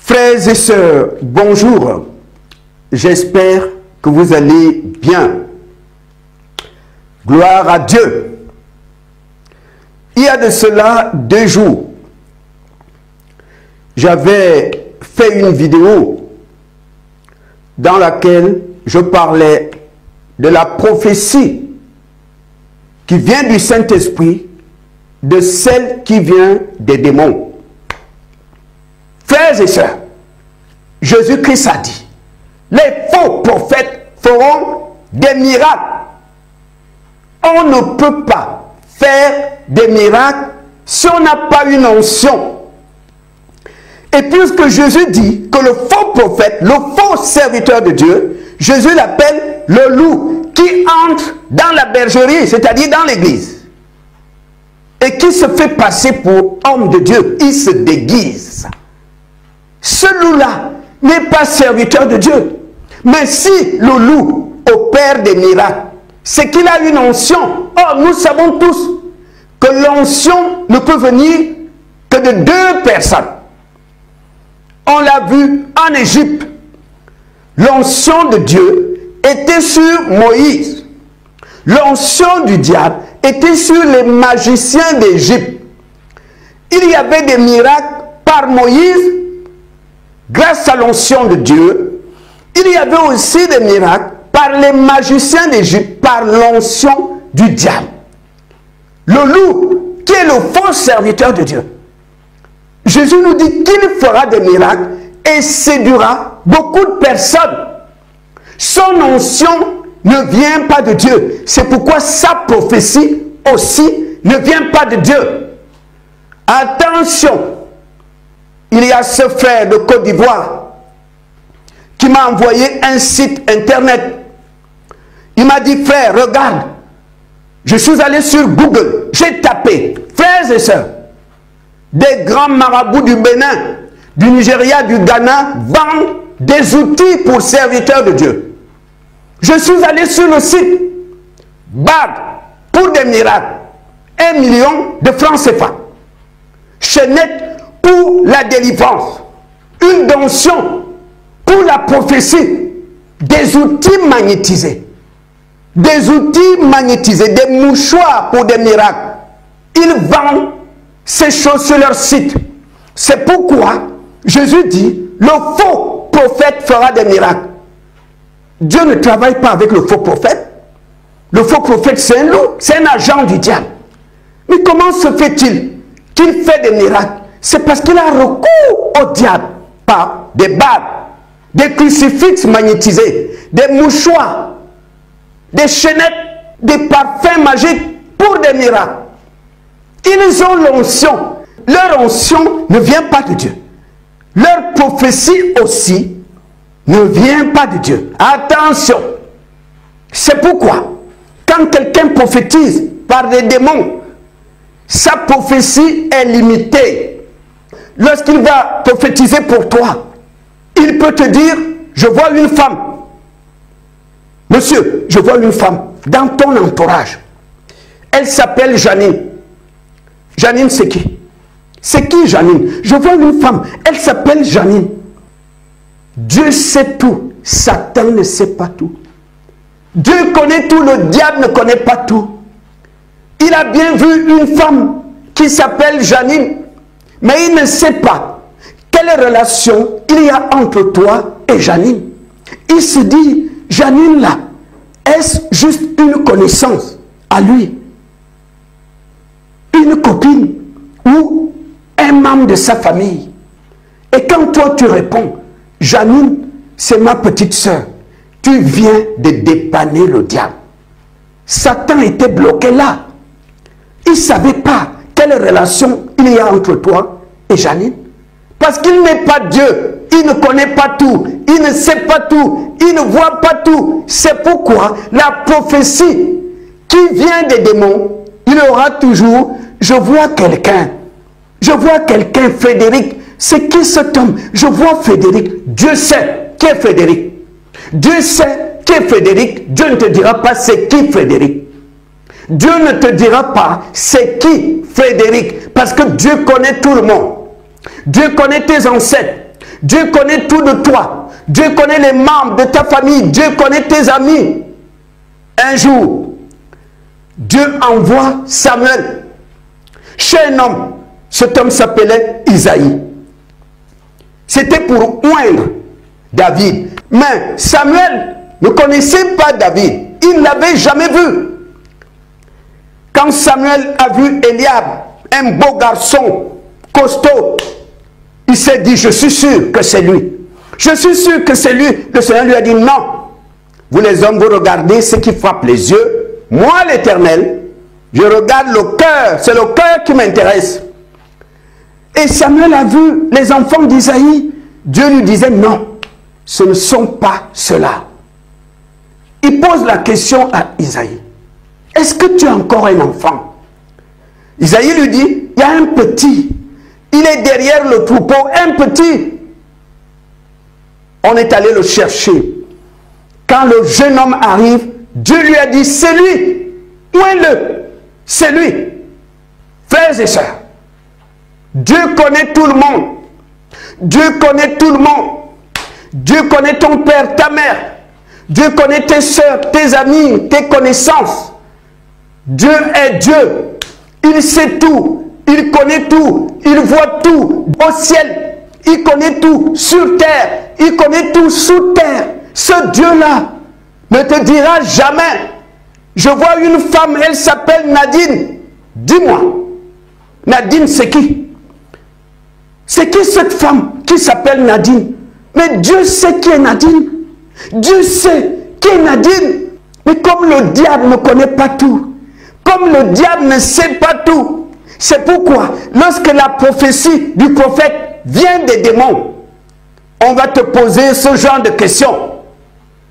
Frères et sœurs, bonjour. J'espère que vous allez bien. Gloire à Dieu. Il y a de cela 2 jours, j'avais fait une vidéo dans laquelle je parlais de la prophétie qui vient du Saint-Esprit, de celle qui vient des démons. Frères et sœurs, Jésus-Christ a dit, les faux prophètes feront des miracles. On ne peut pas faire des miracles si on n'a pas une onction. Et puisque Jésus dit que le faux prophète, le faux serviteur de Dieu, Jésus l'appelle le loup qui entre dans la bergerie, c'est-à-dire dans l'église, et qui se fait passer pour homme de Dieu. Il se déguise. Ce loup-là n'est pas serviteur de Dieu. Mais si le loup opère des miracles, c'est qu'il a une onction. Or, nous savons tous que l'onction ne peut venir que de 2 personnes. On l'a vu en Égypte. L'onction de Dieu était sur Moïse. L'onction du diable était sur les magiciens d'Égypte. Il y avait des miracles par Moïse grâce à l'onction de Dieu. Il y avait aussi des miracles par les magiciens d'Égypte, par l'onction du diable. Le loup, qui est le faux serviteur de Dieu. Jésus nous dit qu'il fera des miracles et séduira beaucoup de personnes. Son onction ne vient pas de Dieu. C'est pourquoi sa prophétie aussi ne vient pas de Dieu. Attention, il y a ce frère de Côte d'Ivoire qui m'a envoyé un site internet. Il m'a dit, frère, regarde, je suis allé sur Google, j'ai tapé, frères et sœurs, des grands marabouts du Bénin, du Nigeria, du Ghana, vendent des outils pour serviteurs de Dieu. Je suis allé sur le site, bague pour des miracles, 1 million de francs CFA. Chaînette pour la délivrance, une onction pour la prophétie, des outils magnétisés. Des outils magnétisés, des mouchoirs pour des miracles. Ils vendent ces choses sur leur site. C'est pourquoi Jésus dit, le faux prophète fera des miracles. Dieu ne travaille pas avec le faux prophète. Le faux prophète, c'est un loup, c'est un agent du diable. Mais comment se fait-il qu'il fait des miracles? C'est parce qu'il a recours au diable par des bagues, des crucifixes magnétisés, des mouchoirs, des chaînettes, des parfums magiques pour des miracles. Ils ont l'onction. Leur onction ne vient pas de Dieu. Leur prophétie aussi ne vient pas de Dieu. Attention. C'est pourquoi, quand quelqu'un prophétise par des démons, sa prophétie est limitée. Lorsqu'il va prophétiser pour toi, il peut te dire, je vois une femme. Monsieur, je vois une femme dans ton entourage. Elle s'appelle Janine. Janine, c'est qui? C'est qui Janine? Je vois une femme, elle s'appelle Janine. Dieu sait tout, Satan ne sait pas tout. Dieu connaît tout, le diable ne connaît pas tout. Il a bien vu une femme qui s'appelle Janine, mais il ne sait pas quelle relation il y a entre toi et Janine. Il se dit, Janine là, est-ce juste une connaissance à lui? Une copine ou un membre de sa famille? Et quand toi tu réponds, Janine, c'est ma petite sœur, tu viens de dépanner le diable. Satan était bloqué là. Il ne savait pas quelle relation il y a entre toi et Janine. Parce qu'il n'est pas Dieu. Il ne connaît pas tout. Il ne sait pas tout. Il ne voit pas tout. C'est pourquoi la prophétie qui vient des démons, il aura toujours, je vois quelqu'un. Je vois quelqu'un, Frédéric. C'est qui cet homme? Je vois Frédéric. Dieu sait qui est Frédéric. Dieu sait qui est Frédéric. Dieu ne te dira pas c'est qui Frédéric. Dieu ne te dira pas c'est qui Frédéric. Parce que Dieu connaît tout le monde. Dieu connaît tes ancêtres. Dieu connaît tout de toi. Dieu connaît les membres de ta famille. Dieu connaît tes amis. Un jour, Dieu envoie Samuel chez un homme. Cet homme s'appelait Isaïe. C'était pour oindre David. Mais Samuel ne connaissait pas David. Il ne l'avait jamais vu. Quand Samuel a vu Eliab, un beau garçon costaud, il s'est dit, je suis sûr que c'est lui. Je suis sûr que c'est lui. Le Seigneur lui a dit, non. Vous les hommes, vous regardez ce qui frappe les yeux. Moi, l'Éternel, je regarde le cœur. C'est le cœur qui m'intéresse. Et Samuel a vu les enfants d'Isaïe. Dieu lui disait, non, ce ne sont pas ceux-là. Il pose la question à Isaïe. Est-ce que tu as encore un enfant? Isaïe lui dit, il y a un petit. Il est derrière le troupeau, un petit. On est allé le chercher. Quand le jeune homme arrive, Dieu lui a dit, c'est lui. Ouin-le. C'est lui. Frères et sœurs, Dieu connaît tout le monde. Dieu connaît tout le monde. Dieu connaît ton père, ta mère. Dieu connaît tes soeurs, tes amis, tes connaissances. Dieu est Dieu. Il sait tout. Il connaît tout. Il voit tout au ciel. Il connaît tout sur terre. Il connaît tout sous terre. Ce Dieu-là ne te dira jamais. Je vois une femme, elle s'appelle Nadine. Dis-moi, Nadine, c'est qui? C'est qui cette femme qui s'appelle Nadine? Mais Dieu sait qui est Nadine. Dieu sait qui est Nadine. Mais comme le diable ne connaît pas tout, comme le diable ne sait pas tout, c'est pourquoi lorsque la prophétie du prophète vient des démons, on va te poser ce genre de questions.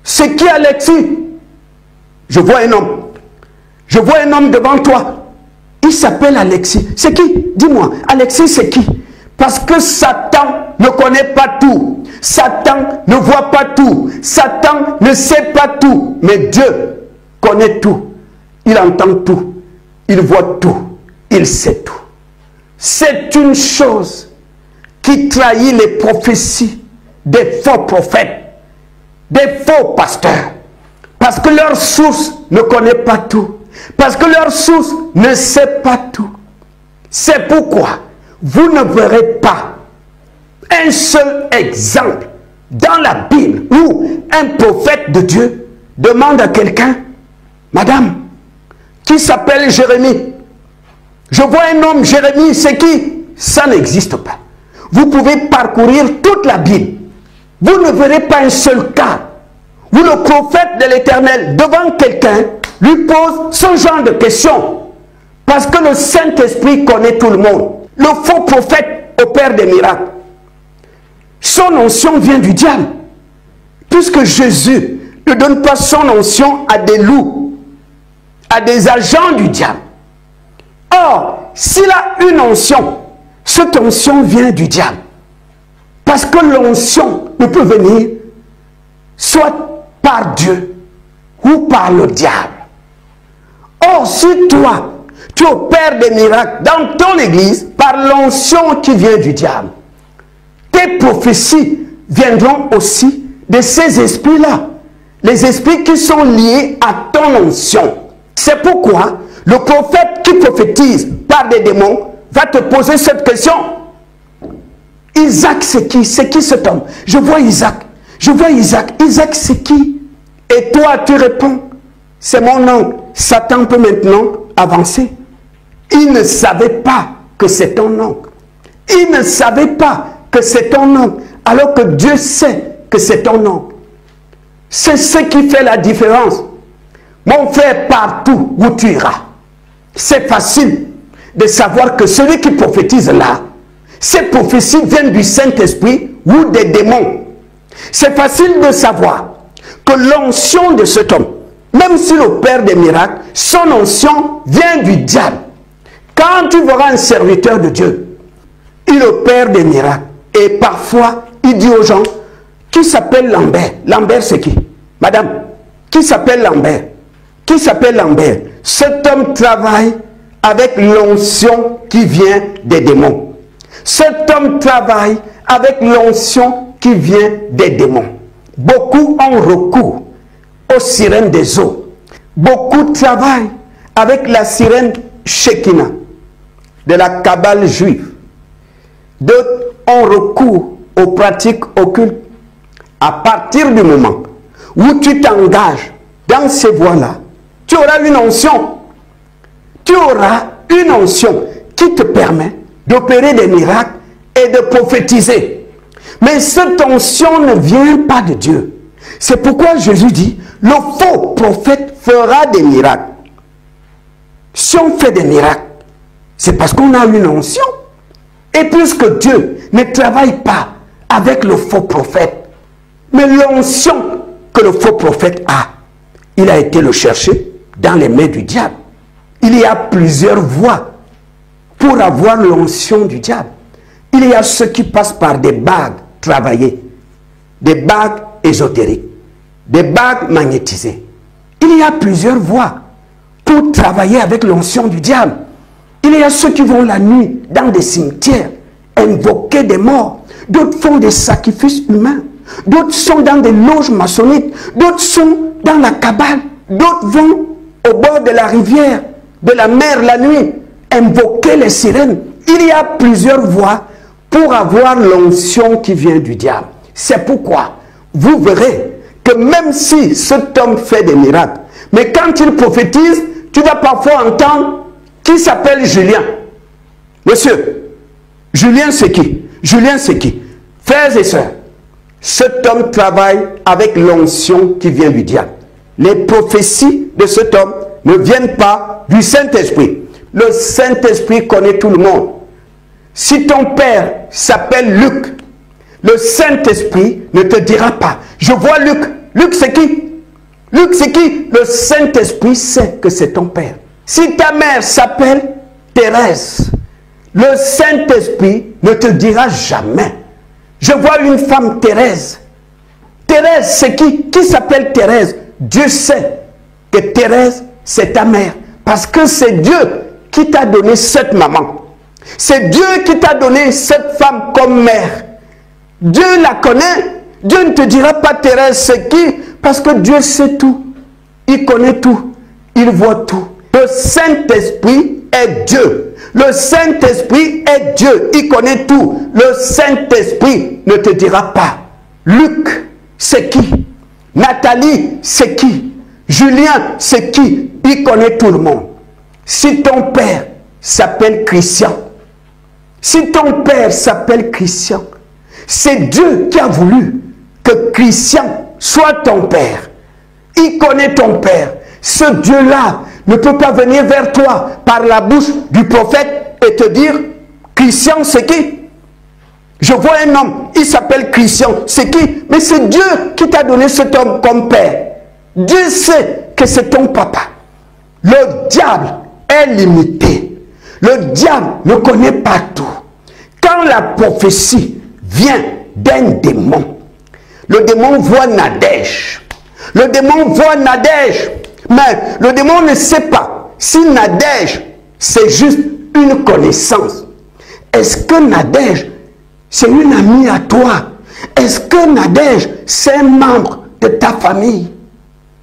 C'est qui Alexis? Je vois un homme. Je vois un homme devant toi. Il s'appelle Alexis. C'est qui? Dis-moi, Alexis c'est qui? Parce que Satan ne connaît pas tout. Satan ne voit pas tout. Satan ne sait pas tout. Mais Dieu connaît tout. Il entend tout. Il voit tout. Il sait tout. C'est une chose qui trahit les prophéties des faux prophètes, des faux pasteurs. Parce que leur source ne connaît pas tout. Parce que leur source ne sait pas tout. C'est pourquoi vous ne verrez pas un seul exemple dans la Bible où un prophète de Dieu demande à quelqu'un, madame, qui s'appelle Jérémie. Je vois un homme, Jérémie, c'est qui? Ça n'existe pas. Vous pouvez parcourir toute la Bible. Vous ne verrez pas un seul cas où le prophète de l'Éternel, devant quelqu'un, lui pose ce genre de questions. Parce que le Saint-Esprit connaît tout le monde. Le faux prophète opère des miracles. Son onction vient du diable. Puisque Jésus ne donne pas son onction à des loups, à des agents du diable. Or, s'il a une onction, cette onction vient du diable. Parce que l'onction ne peut venir soit par Dieu ou par le diable. Or, si toi, tu opères des miracles dans ton église par l'onction qui vient du diable, tes prophéties viendront aussi de ces esprits-là. Les esprits qui sont liés à ton onction. C'est pourquoi le prophète qui prophétise par des démons va te poser cette question. Isaac, c'est qui? C'est qui cet homme? Je vois Isaac. Je vois Isaac. Isaac, c'est qui? Et toi, tu réponds, c'est mon oncle. Satan peut maintenant avancer. Il ne savait pas que c'est ton oncle. Il ne savait pas que c'est ton oncle. Alors que Dieu sait que c'est ton oncle. C'est ce qui fait la différence. Mon frère, partout où tu iras, c'est facile de savoir que celui qui prophétise là, ces prophéties viennent du Saint-Esprit ou des démons. C'est facile de savoir que l'onction de cet homme, même s'il opère des miracles, son onction vient du diable. Quand tu verras un serviteur de Dieu, il opère des miracles. Et parfois, il dit aux gens, qui s'appelle Lambert? Lambert, c'est qui? Madame, qui s'appelle Lambert? Qui s'appelle Lambert? Cet homme travaille avec l'onction qui vient des démons. Cet homme travaille avec l'onction qui vient des démons. Beaucoup ont recours aux sirènes des eaux. Beaucoup travaillent avec la sirène Shekinah de la Kabbale juive. D'autres ont recours aux pratiques occultes. À partir du moment où tu t'engages dans ces voies-là, tu auras une onction. Tu auras une onction qui te permet d'opérer des miracles et de prophétiser. Mais cette onction ne vient pas de Dieu. C'est pourquoi Jésus dit, le faux prophète fera des miracles. Si on fait des miracles, c'est parce qu'on a une onction. Et puisque Dieu ne travaille pas avec le faux prophète, mais l'onction que le faux prophète a, il a été le chercher dans les mains du diable. Il y a plusieurs voies pour avoir l'onction du diable. Il y a ceux qui passent par des bagues travaillées, des bagues ésotériques, des bagues magnétisées. Il y a plusieurs voies pour travailler avec l'onction du diable. Il y a ceux qui vont la nuit dans des cimetières, invoquer des morts. D'autres font des sacrifices humains. D'autres sont dans des loges maçonniques. D'autres sont dans la Kabbale. D'autres vont au bord de la rivière, de la mer la nuit, invoquer les sirènes. Il y a plusieurs voies pour avoir l'onction qui vient du diable. C'est pourquoi vous verrez que même si cet homme fait des miracles, mais quand il prophétise, tu vas parfois entendre qui s'appelle Julien. Monsieur, Julien c'est qui? Julien c'est qui? Frères et sœurs, cet homme travaille avec l'onction qui vient du diable. Les prophéties de cet homme ne viennent pas du Saint-Esprit. Le Saint-Esprit connaît tout le monde. Si ton père s'appelle Luc, le Saint-Esprit ne te dira pas. Je vois Luc. Luc c'est qui? Luc c'est qui? Le Saint-Esprit sait que c'est ton père. Si ta mère s'appelle Thérèse, le Saint-Esprit ne te dira jamais. Je vois une femme Thérèse. Thérèse c'est qui? Qui s'appelle Thérèse? Dieu sait que Thérèse c'est ta mère. Parce que c'est Dieu qui t'a donné cette maman. C'est Dieu qui t'a donné cette femme comme mère. Dieu la connaît. Dieu ne te dira pas Thérèse c'est qui, parce que Dieu sait tout. Il connaît tout. Il voit tout. Le Saint-Esprit est Dieu. Le Saint-Esprit est Dieu. Il connaît tout. Le Saint-Esprit ne te dira pas. Luc, c'est qui? Nathalie, c'est qui? Julien, c'est qui? Il connaît tout le monde. Si ton père s'appelle Christian, si ton père s'appelle Christian, c'est Dieu qui a voulu que Christian soit ton père. Il connaît ton père. Ce Dieu-là ne peut pas venir vers toi par la bouche du prophète et te dire, Christian, c'est qui? Je vois un homme, il s'appelle Christian, c'est qui? Mais c'est Dieu qui t'a donné cet homme comme père. Dieu sait que c'est ton papa. Le diable est limité. Le diable ne connaît pas tout. Quand la prophétie vient d'un démon, le démon voit Nadège. Le démon voit Nadège. Mais le démon ne sait pas si Nadège, c'est juste une connaissance. Est-ce que Nadège, c'est une amie à toi? Est-ce que Nadège, c'est un membre de ta famille?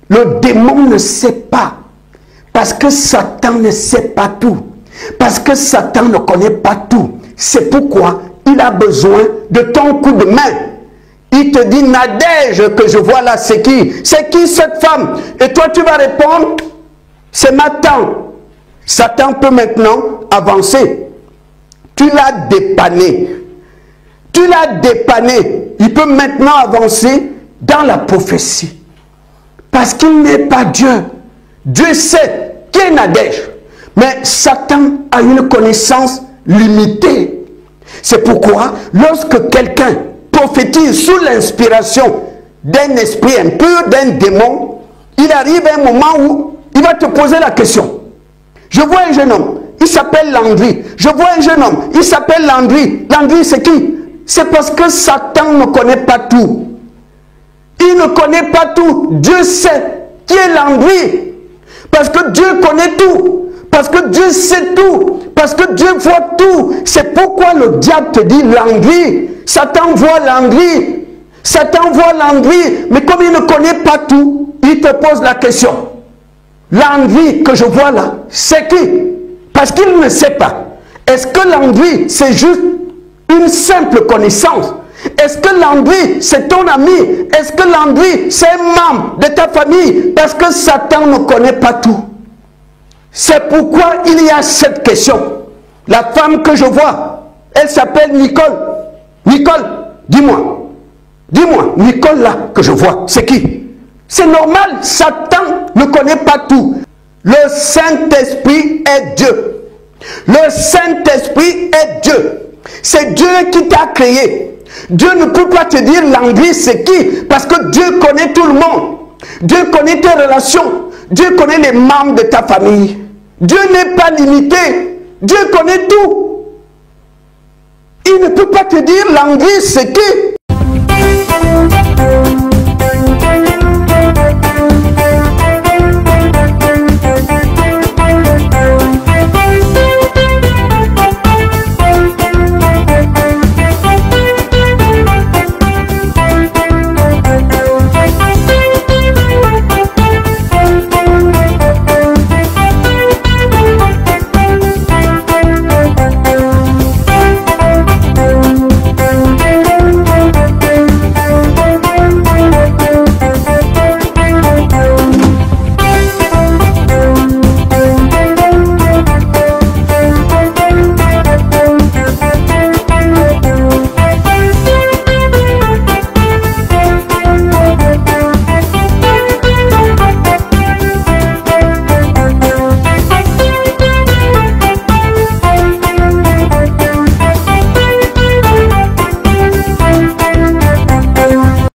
Le démon ne sait pas. Parce que Satan ne sait pas tout. Parce que Satan ne connaît pas tout. C'est pourquoi il a besoin de ton coup de main. Il te dit, Nadège que je vois là, c'est qui? C'est qui cette femme? Et toi tu vas répondre, c'est ma tante. Satan peut maintenant avancer. Tu l'as dépanné. Tu l'as dépanné. Il peut maintenant avancer dans la prophétie. Parce qu'il n'est pas Dieu. Dieu sait qui est Nadège. Mais Satan a une connaissance limitée. C'est pourquoi lorsque quelqu'un prophétise sous l'inspiration d'un esprit impur, d'un démon, il arrive un moment où il va te poser la question. Je vois un jeune homme, il s'appelle Landry. Je vois un jeune homme, il s'appelle Landry. Landry c'est qui? C'est parce que Satan ne connaît pas tout. Il ne connaît pas tout. Dieu sait qui est Landry. Parce que Dieu connaît tout. Parce que Dieu sait tout. Parce que Dieu voit tout. C'est pourquoi le diable te dit l'envie. Satan voit l'envie. Satan voit l'envie. Mais comme il ne connaît pas tout, il te pose la question. L'envie que je vois là, c'est qui? Parce qu'il ne sait pas. Est-ce que l'envie, c'est juste une simple connaissance? Est-ce que l'envie, c'est ton ami? Est-ce que l'envie, c'est un membre de ta famille? Parce que Satan ne connaît pas tout. C'est pourquoi il y a cette question. La femme que je vois, elle s'appelle Nicole. Nicole, dis-moi. Dis-moi, Nicole là, que je vois, c'est qui? C'est normal, Satan ne connaît pas tout. Le Saint-Esprit est Dieu. Le Saint-Esprit est Dieu. C'est Dieu qui t'a créé. Dieu ne peut pas te dire l'envie c'est qui, parce que Dieu connaît tout le monde. Dieu connaît tes relations. Dieu connaît les membres de ta famille. Dieu n'est pas limité. Dieu connaît tout. Il ne peut pas te dire l'envie c'est qui.